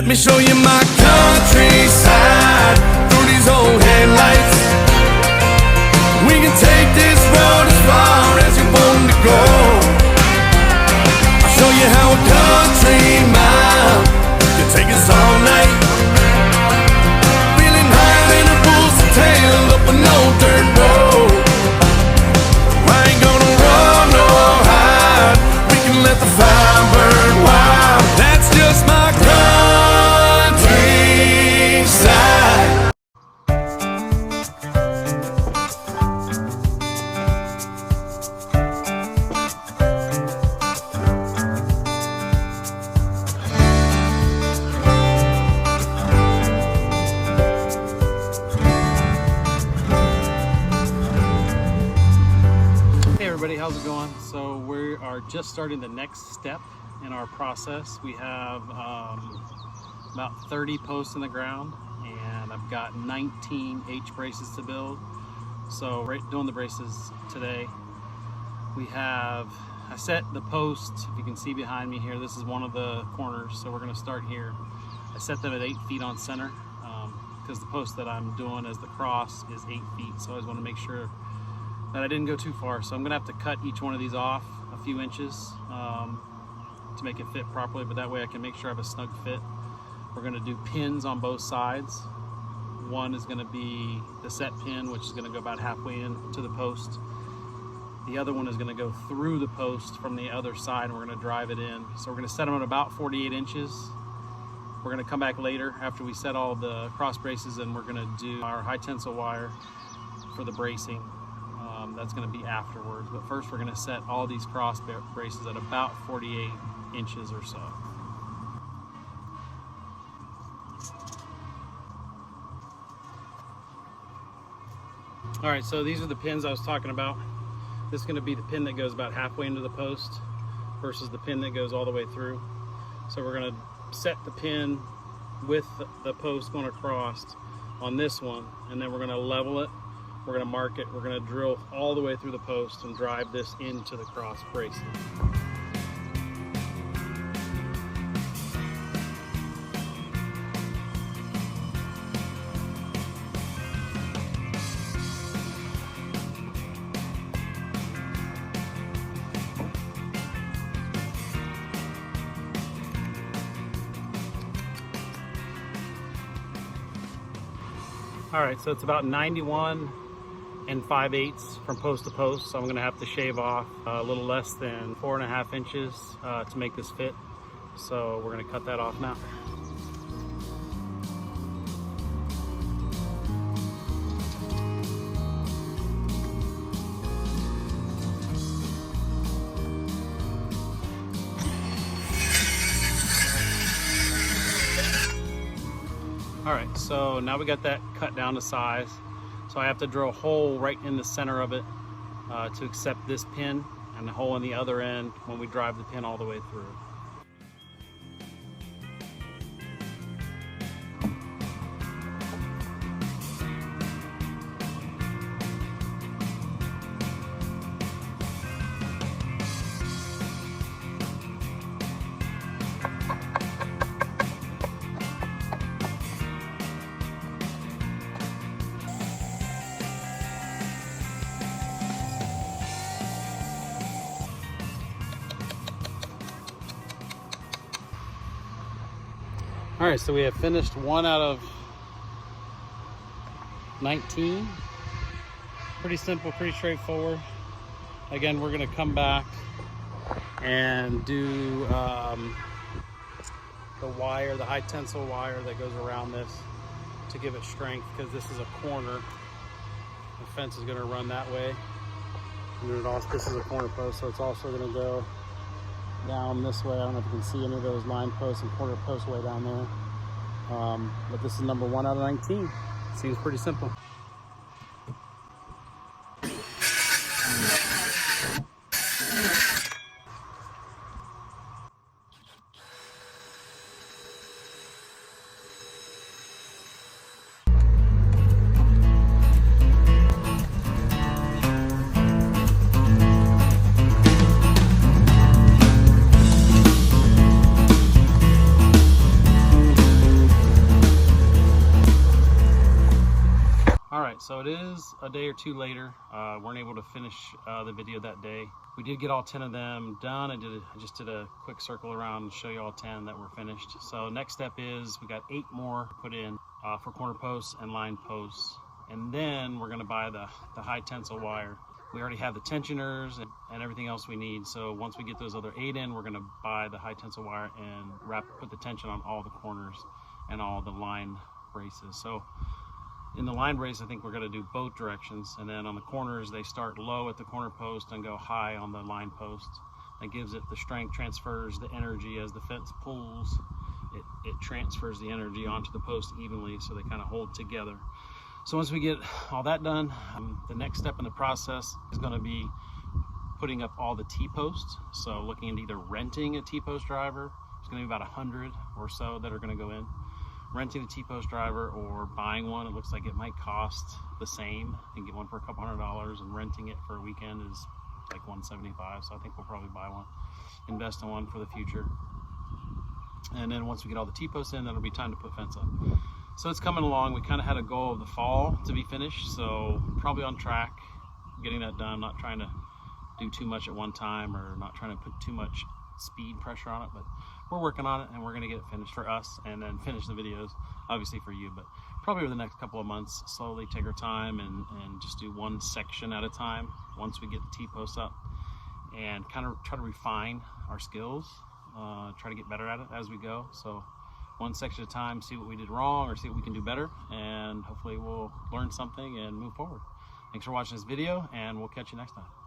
Let me show you my countryside through these old headlights. We can take this road as far as you want to go. I'll show you how a country mile can take us all night. Feeling higher than a bull's tail up an old dirt road. I ain't gonna run or hide. We can let the fire burn wild. That's just my countryside. How's it going? So we are just starting the next step in our process. We have about 30 posts in the ground, and I've got 19 H braces to build. So right, doing the braces today. I set the post, if you can see behind me here, this is one of the corners, so we're going to start here. I set them at 8 feet on center because the post that I'm doing as the cross is 8 feet, so I always want to make sure that I didn't go too far. So I'm gonna have to cut each one of these off a few inches to make it fit properly, but that way I can make sure I have a snug fit. We're gonna do pins on both sides. One is gonna be the set pin, which is gonna go about halfway into the post. The other one is gonna go through the post from the other side, and we're gonna drive it in. So we're gonna set them at about 48 inches. We're gonna come back later after we set all the cross braces, and we're gonna do our high tensile wire for the bracing. That's going to be afterwards, but first we're going to set all these cross braces at about 48 inches or so. All right, so these are the pins I was talking about. This is going to be the pin that goes about halfway into the post versus the pin that goes all the way through. So we're going to set the pin with the post going across on this one, and then we're going to level it. We're going to mark it, we're going to drill all the way through the post and drive this into the cross bracing. All right, so it's about 91 and 5/8 from post to post, so I'm going to have to shave off a little less than 4.5 inches to make this fit. So we're going to cut that off now. All right, so now we got that cut down to size. So I have to drill a hole right in the center of it to accept this pin, and a hole in the other end when we drive the pin all the way through. All right, so we have finished 1 out of 19. Pretty simple, pretty straightforward. Again, we're gonna come back and do the wire, the high tensile wire that goes around this to give it strength, because this is a corner. The fence is gonna run that way. And then this is a corner post, so it's also gonna go down this way. I don't know if you can see any of those line posts and corner posts way down there. But this is number 1 out of 19. Seems pretty simple. So it is a day or two later. Weren't able to finish the video that day. We did get all 10 of them done. I just did a quick circle around and show you all 10 that were finished. So next step is we got 8 more put in for corner posts and line posts. And then we're gonna buy the high tensile wire. We already have the tensioners and everything else we need. So once we get those other 8 in, we're gonna buy the high tensile wire and put the tension on all the corners and all the line braces. So in the line brace, I think we're gonna do both directions. And then on the corners, they start low at the corner post and go high on the line post. That gives it the strength, transfers the energy as the fence pulls. It transfers the energy onto the post evenly, so they kind of hold together. So once we get all that done, the next step in the process is going to be putting up all the T-posts. So looking into either renting a T-post driver. It's going to be about 100 or so that are going to go in. Renting a T-post driver or buying one. It looks like it might cost the same. You can get one for a couple $100, and renting it for a weekend is like $175. So I think we'll probably buy one, invest in one for the future. And then once we get all the T-posts in, that'll be time to put fence up. So it's coming along. We kind of had a goal of the fall to be finished, so probably on track getting that done. Not trying to do too much at one time, or not trying to put too much speed pressure on it, but we're working on it, and we're going to get it finished for us and then finish the videos, obviously for you, but probably over the next couple of months, slowly take our time and just do one section at a time once we get the T-posts up, and kind of try to refine our skills, try to get better at it as we go. So one section at a time, see what we did wrong or see what we can do better, and hopefully we'll learn something and move forward. Thanks for watching this video, and we'll catch you next time.